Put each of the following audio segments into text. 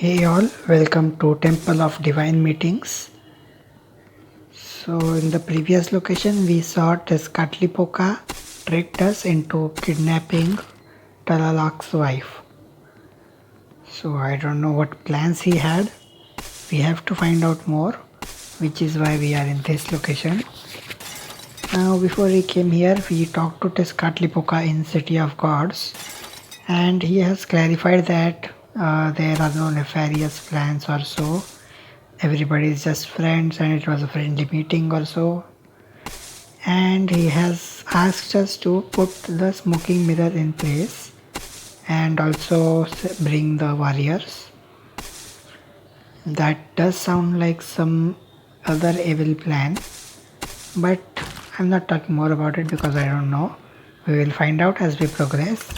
Hey all, welcome to Temple of Divine Meetings. So in the previous location we saw Tezcatlipoca tricked us into kidnapping Talalak's wife. So I don't know what plans he had. We have to find out more, which is why we are in this location. Now before we came here we talked to Tezcatlipoca in City of Gods, and he has clarified that there are no nefarious plans or so. Everybody is just friends and it was a friendly meeting or so. And he has asked us to put the smoking mirror in place and also bring the warriors. That does sound like some other evil plan, but I'm not talking more about it because I don't know. We will find out as we progress.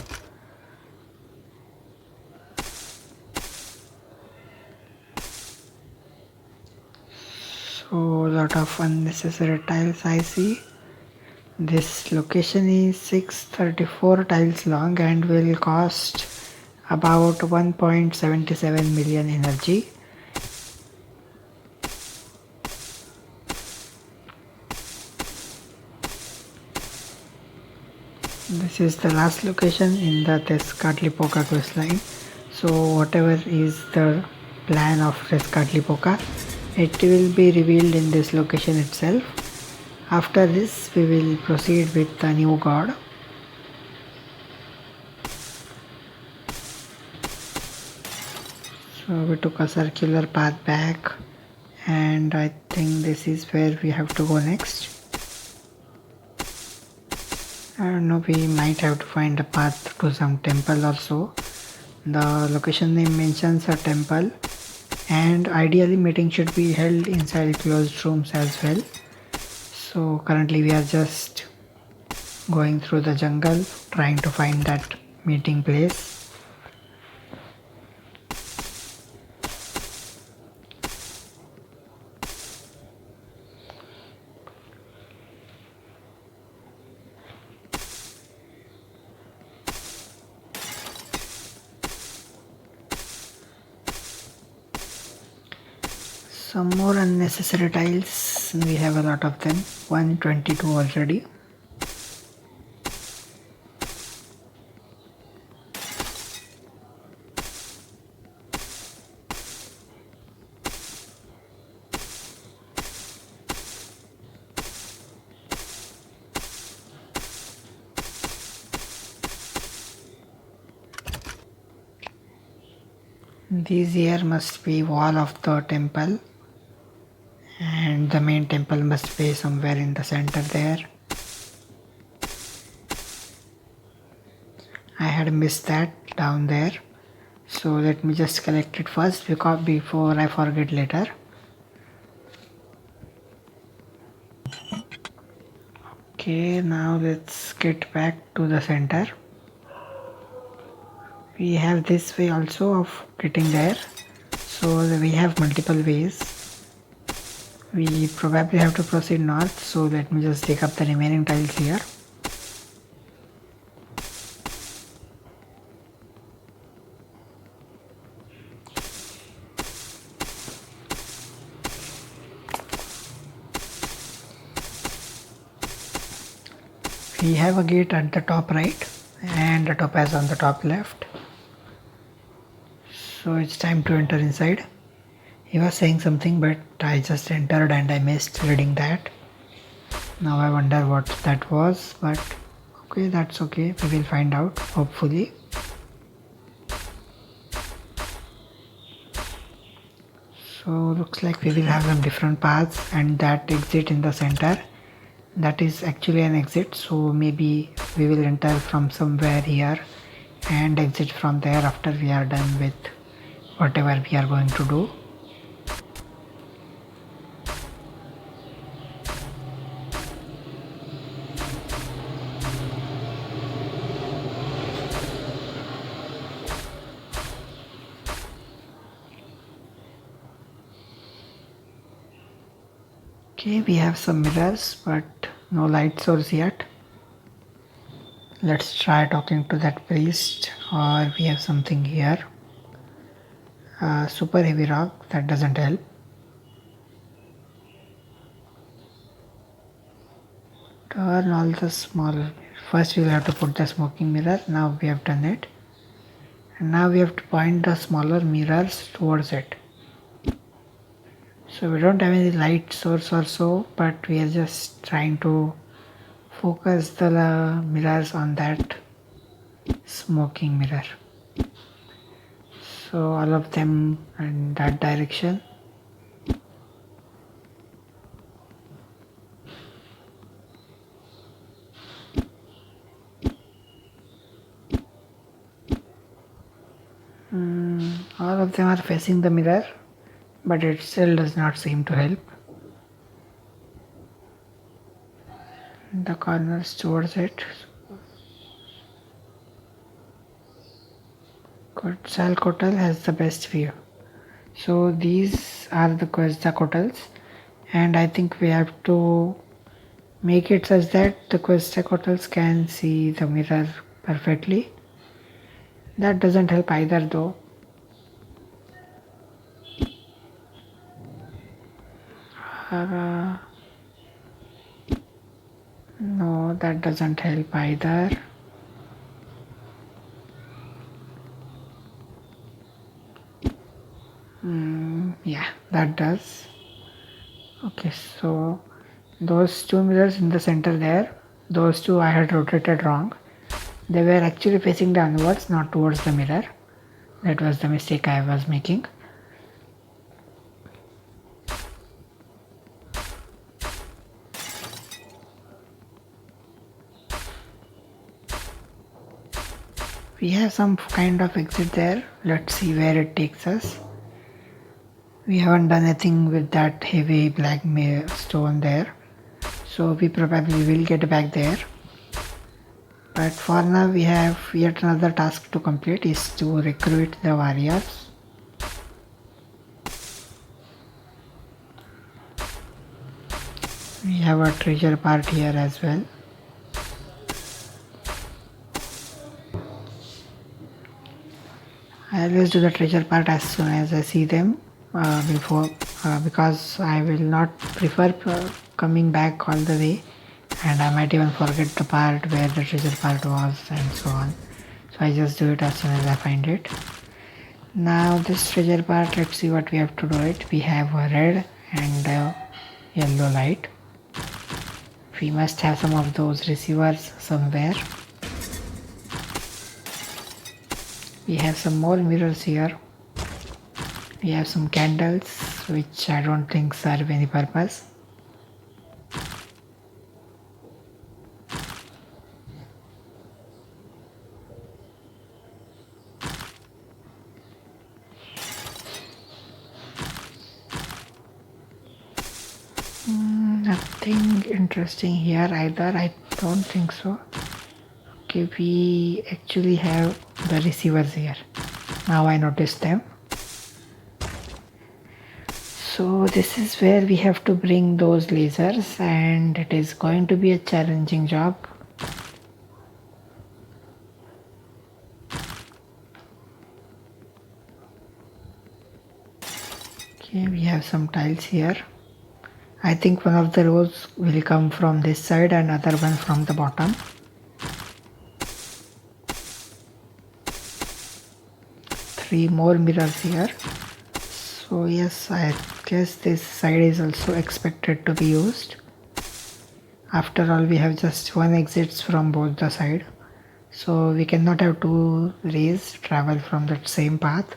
So a lot of unnecessary tiles I see. This location is 634 tiles long and will cost about 1.77 million energy. This is the last location in the Tezcatlipoca questline. So whatever is the plan of Tezcatlipoca, it will be revealed in this location itself. After this we will proceed with the new god. So we took a circular path back and I think this is where we have to go next. I don't know, we might have to find a path to some temple or so. The location name mentions a temple, and ideally meeting should be held inside closed rooms as well. So currently we are just going through the jungle trying to find that meeting place. Some more unnecessary tiles, we have a lot of them, 122 already. This here must be wall of the temple, and the main temple must be somewhere in the center there. I had missed that down there, so let me just collect it first before I forget later. Okay, now let's get back to the center. We have this way also of getting there, so we have multiple ways. We probably have to proceed north, so let me just take up the remaining tiles here. We have a gate at the top right and a topaz on the top left. So it's time to enter inside. He was saying something but I just entered and I missed reading that. Now I wonder what that was, but okay, that's okay. We will find out, hopefully. So looks like we will have some different paths, and that exit in the center, that is actually an exit, so maybe we will enter from somewhere here and exit from there after we are done with whatever we are going to do. Okay, we have some mirrors but no light source yet. Let's try talking to that priest, or we have something here. super heavy rock, that doesn't help. Turn all the small. First we will have to put the smoking mirror. Now we have done it. And now we have to point the smaller mirrors towards it. So we don't have any light source or so, but we are just trying to focus the mirrors on that smoking mirror. So all of them in that direction. All of them are facing the mirror, but it still does not seem to help. The corners towards it. Quetzalcoatl has the best view. So these are the Quetzalcoatls, and I think we have to make it such that the Quetzalcoatls can see the mirror perfectly. That doesn't help either though. No, that doesn't help either. Yeah, that does. Okay, so those two mirrors in the center there, those two I had rotated wrong. They were actually facing downwards, not towards the mirror. That was the mistake I was making. We have some kind of exit there. Let's see where it takes us. We haven't done anything with that heavy black stone there, so we probably will get back there. But for now we have yet another task to complete, is to recruit the warriors. We have a treasure part here as well. I always do the treasure part as soon as I see them because I will not prefer coming back all the way, and I might even forget the part where the treasure part was and so on. So I just do it as soon as I find it. Now this treasure part, let's see what we have to do it. We have a red and a yellow light. We must have some of those receivers somewhere. We have some more mirrors here. We have some candles which I don't think serve any purpose. Nothing interesting here either, I don't think so. Okay, we actually have the receivers here. Now I noticed them. So this is where we have to bring those lasers, and it is going to be a challenging job. Okay, we have some tiles here. I think one of the rows will come from this side and other one from the bottom. Three more mirrors here. So yes, I guess this side is also expected to be used. After all, we have just one exits from both the side, so we cannot have two rays travel from that same path.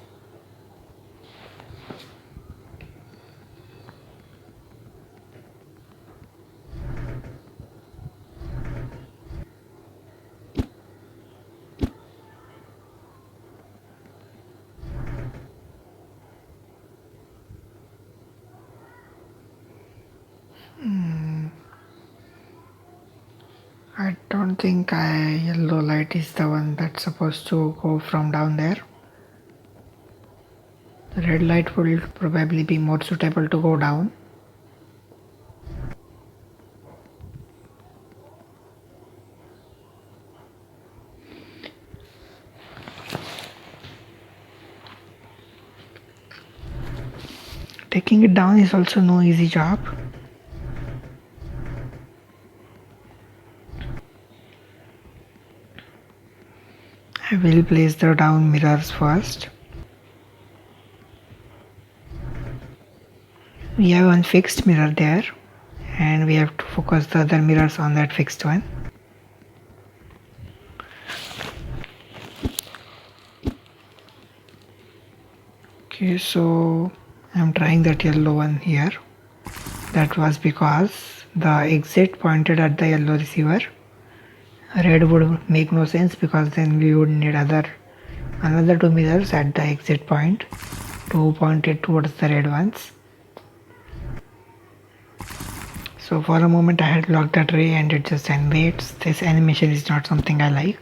I don't think yellow light is the one that's supposed to go from down there. The red light will probably be more suitable to go down. taking it down is also no easy job. I will place the down mirrors first. We have one fixed mirror there, and we have to focus the other mirrors on that fixed one. Okay, so I'm trying that yellow one here. That was because the exit pointed at the yellow receiver. Red would make no sense because then we would need another two mirrors at the exit point to point it towards the red ones. So for a moment I had locked that ray and it just animates. This animation is not something I like.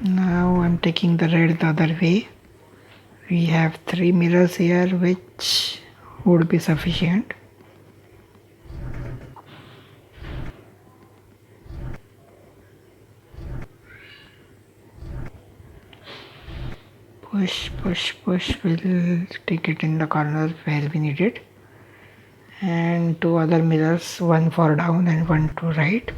Now I'm taking the red the other way. We have 3 mirrors here which would be sufficient. Push, we'll take it in the corner where we need it. And 2 other mirrors, one for down and one to right.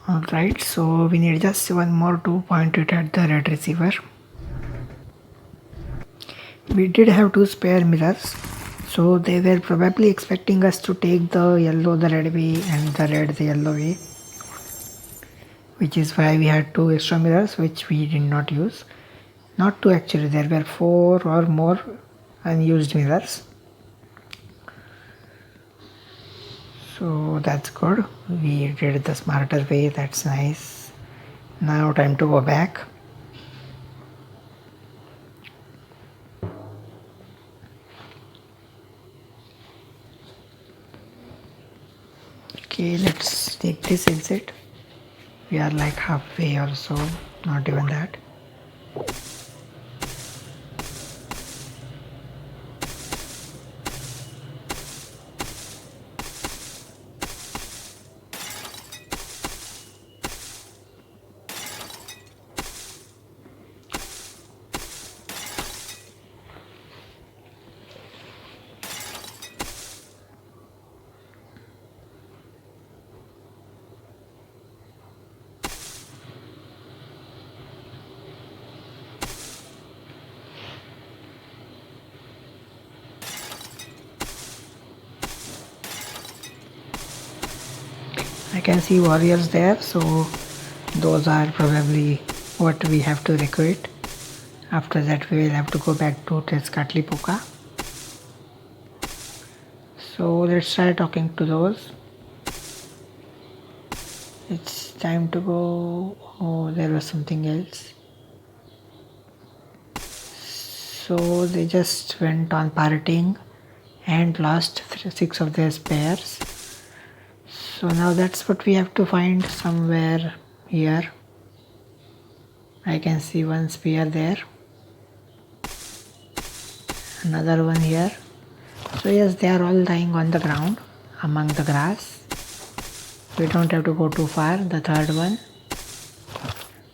Alright, so we need just one more to point it at the red receiver. We did have 2 spare mirrors, so they were probably expecting us to take the yellow the red way and the red the yellow way, which is why we had 2 extra mirrors which we did not use. Not 2 actually, there were 4 or more unused mirrors. So that's good, we did it the smarter way, that's nice. Now time to go back. Okay, let's take this exit. We are like halfway or so, not even that. I can see warriors there, so those are probably what we have to recruit. After that we will have to go back to Tezcatlipoca. So let's try talking to those. It's time to go. Oh, there was something else. So they just went on partying and lost 6 of their spares. So now that's what we have to find somewhere here. I can see one spear there, another one here. So yes, they are all lying on the ground among the grass. We don't have to go too far. The third one,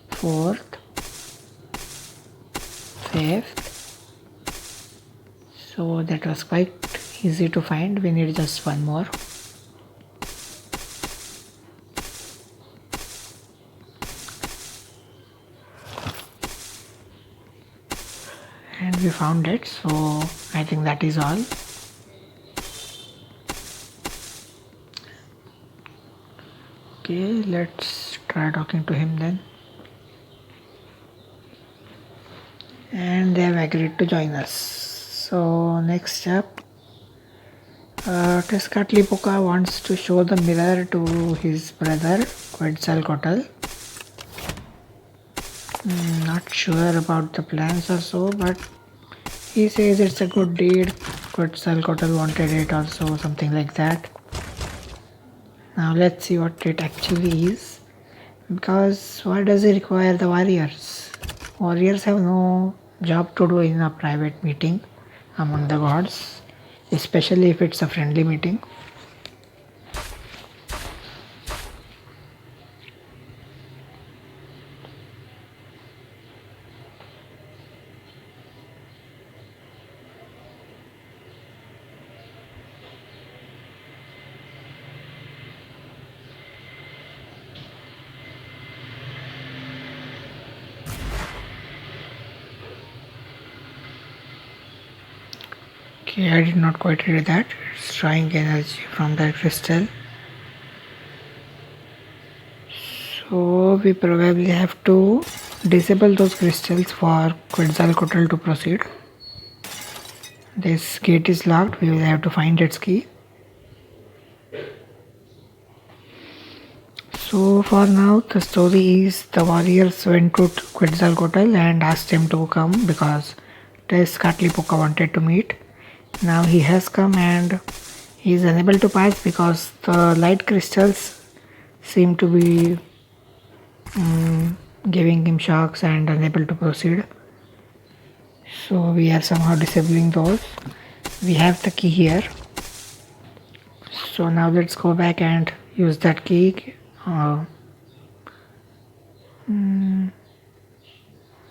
fourth, fifth. So that was quite easy to find. We need just one more. And we found it, so I think that is all. Okay, let's try talking to him then. And they have agreed to join us. So next up, Tezcatlipoca wants to show the mirror to his brother Quetzalcoatl. Not sure about the plans or so, but he says it's a good deed. Quetzalcoatl wanted it also, something like that. Now let's see what it actually is. Because why does it require the warriors? Warriors have no job to do in a private meeting among the gods, especially if it's a friendly meeting. Okay, I did not quite read that. It's drawing energy from that crystal. So we probably have to disable those crystals for Quetzalcoatl to proceed. This gate is locked. We will have to find its key. So for now, the story is the warriors went to Quetzalcoatl and asked him to come because Tezcatlipoca wanted to meet. Now he has come and he is unable to pass because the light crystals seem to be giving him shocks and unable to proceed. So we are somehow disabling those. We have the key here. So now let's go back and use that key.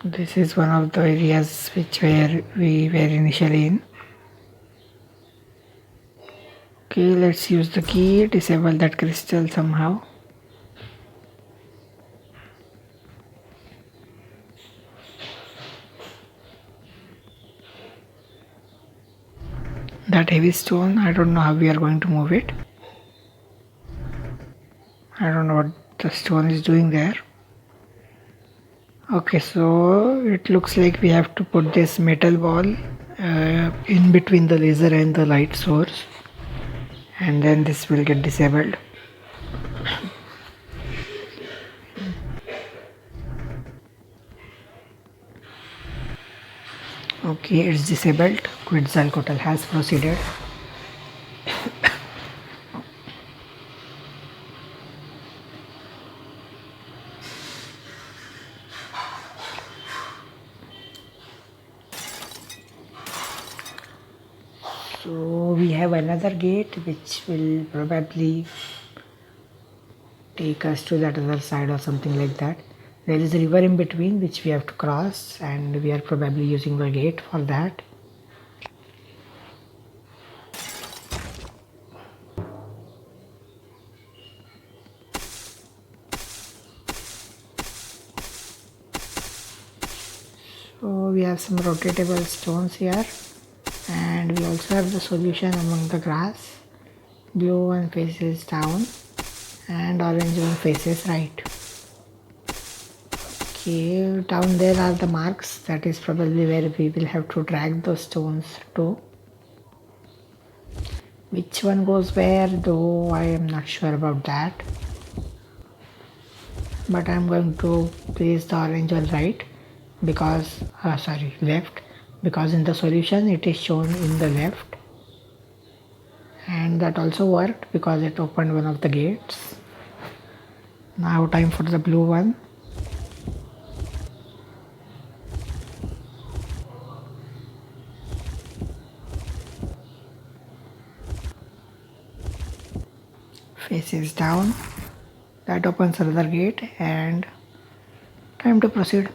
This is one of the areas which were we were initially in. Okay, let's use the key, disable that crystal somehow. That heavy stone, I don't know how we are going to move it. I don't know what the stone is doing there. Okay, so it looks like we have to put this metal ball in between the laser and the light source, and then this will get disabled. Okay, it's disabled. Quetzalcoatl has proceeded. So we have another gate which will probably take us to that other side or something like that. There is a river in between which we have to cross, and we are probably using the gate for that. So we have some rotatable stones here, and we also have the solution among the grass. Blue one faces down and orange one faces right. Okay, down there are the marks. That is probably where we will have to drag those stones to. Which one goes where though, I am not sure about that. But I am going to place the orange one right because left, because in the solution it is shown in the left, and that also worked because it opened one of the gates. Now time for the blue one. Faces down. That opens another gate, and time to proceed.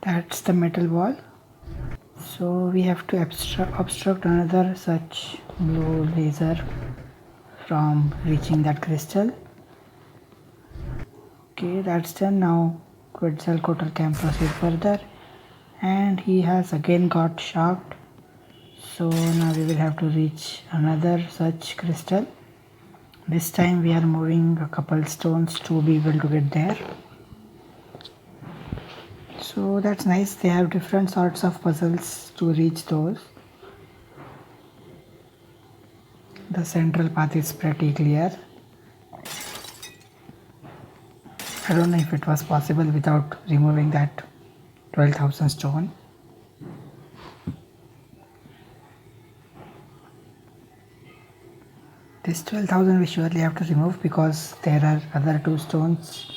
That's the metal wall. So we have to obstruct another such blue laser from reaching that crystal. Okay, that's done. Now Quetzalcoatl can proceed further, and he has again got shocked. So now we will have to reach another such crystal. This time we are moving a couple stones to be able to get there. So that's nice, they have different sorts of puzzles to reach those. The central path is pretty clear. I don't know if it was possible without removing that 12,000 stone. This 12,000 we surely have to remove because there are other two stones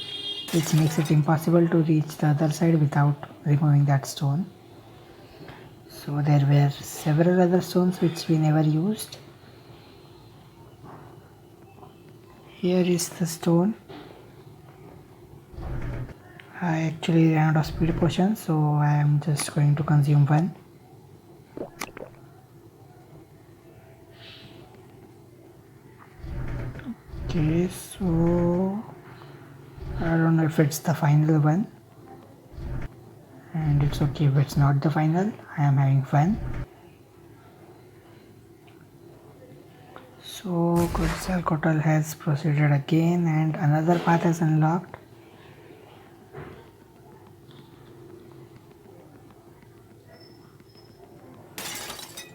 which makes it impossible to reach the other side without removing that stone. So there were several other stones which we never used. Here is the stone. I actually ran out of speed potion, so I am just going to consume one. Okay, so I don't know if it's the final one, and it's okay if it's not the final. I am having fun. So Quetzalcoatl has proceeded again, and another path is unlocked.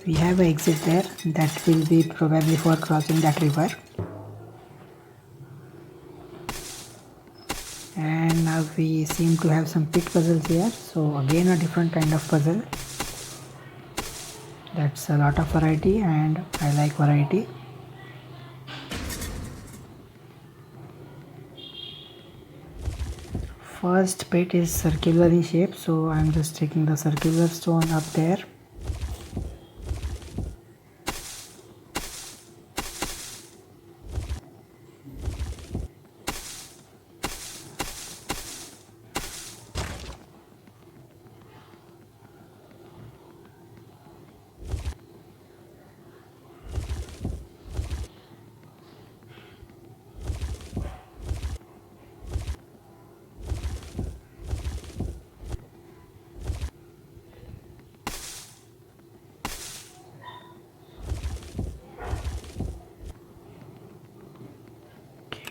We have an exit there, that will be probably for crossing that river. And now we seem to have some pit puzzles here, so again a different kind of puzzle. That's a lot of variety and I like variety. First pit is circular in shape, so I'm just taking the circular stone up there.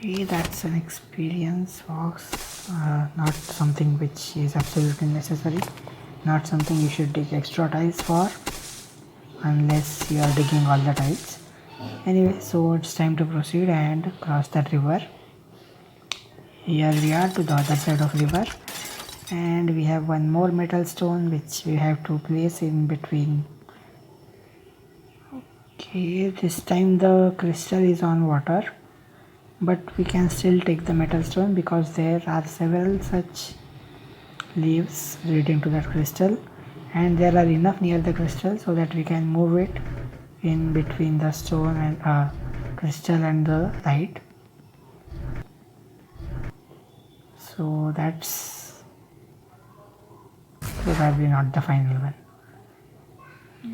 Okay, that's an experience box, not something which is absolutely necessary, not something you should dig extra tiles for unless you are digging all the tiles. Anyway, so it's time to proceed and cross that river. Here we are to the other side of river, and we have one more metal stone which we have to place in between. Okay, this time the crystal is on water, but we can still take the metal stone because there are several such leaves leading to that crystal, and there are enough near the crystal so that we can move it in between the stone and crystal and the light. So that's probably not the final one.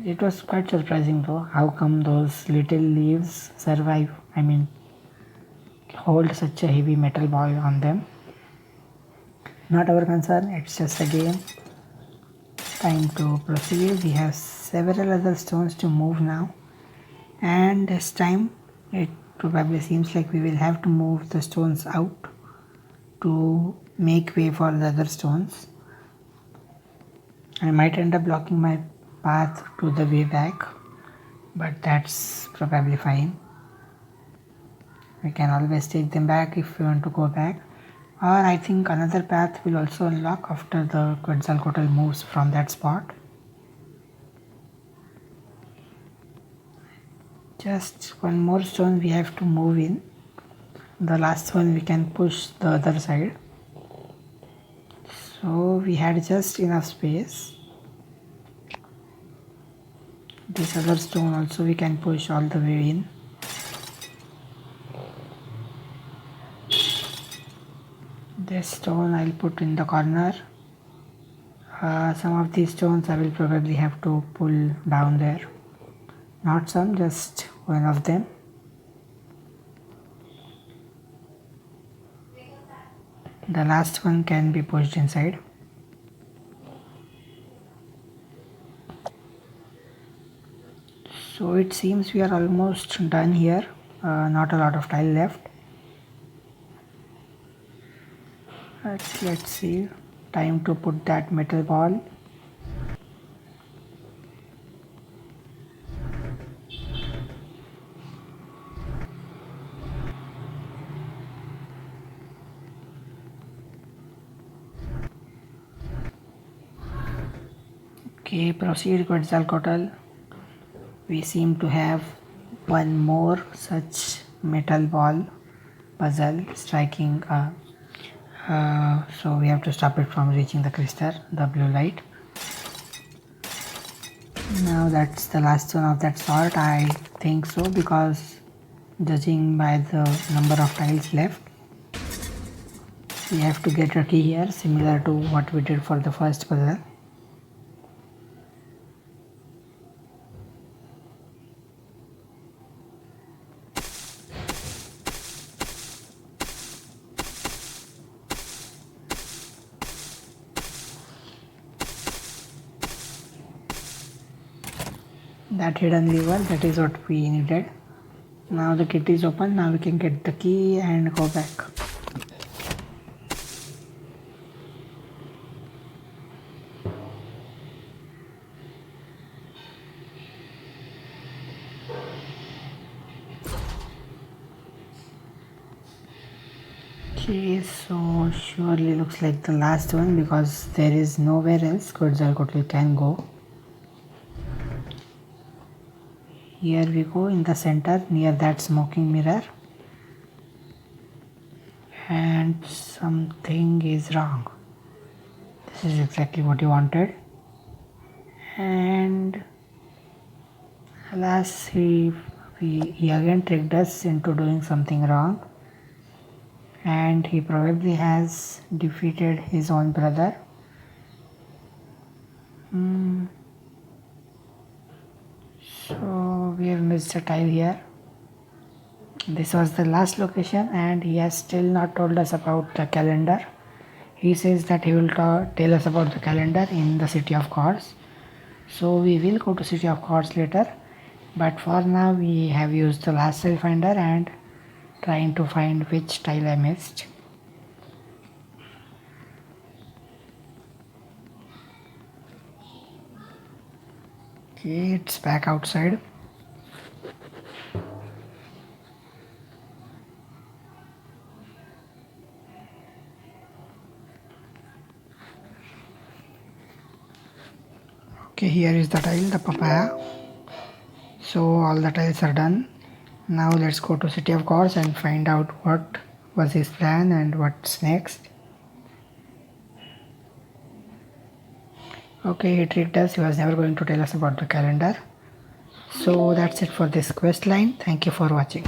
It was quite surprising though, how come those little leaves survive, I mean hold such a heavy metal ball on them. Not our concern, it's just a game. Time to proceed. We have several other stones to move now, and this time it probably seems like we will have to move the stones out to make way for the other stones. I might end up blocking my path to the way back, but that's probably fine. We can always take them back if we want to go back, or I think another path will also unlock after the Quetzalcoatl moves from that spot. Just one more stone we have to move in. The last one we can push the other side. So we had just enough space. This other stone also we can push all the way in. This stone I'll put in the corner. Some of these stones I will probably have to pull down there. Not some, just one of them. The last one can be pushed inside. So it seems we are almost done here. Not a lot of tile left. Let's see. Time to put that metal ball. Okay, proceed Quetzalcoatl. We seem to have one more such metal ball puzzle striking. So we have to stop it from reaching the crystal, the blue light. Now that's the last one of that sort, I think so, because judging by the number of tiles left, we have to get a key here similar to what we did for the first puzzle. That hidden lever, that is what we needed. Now the kit is open. Now we can get the key and go back. Okay, so surely looks like the last one, because there is nowhere else Quetzalcoatl can go. Here we go, in the center near that smoking mirror, and something is wrong. This is exactly what you wanted, and alas, he again tricked us into doing something wrong, and he probably has defeated his own brother. So we have missed a tile here. This was the last location, and he has still not told us about the calendar. He says that he will tell us about the calendar in the City of Gods. So we will go to City of Gods later, but for now we have used the last tile finder and trying to find which tile I missed. Okay, it's back outside. Okay, here is the tile, the papaya. So all the tiles are done. Now let's go to City of Gods and find out what was his plan and what's next. Okay, he tricked us. He was never going to tell us about the calendar. So that's it for this quest line. Thank you for watching.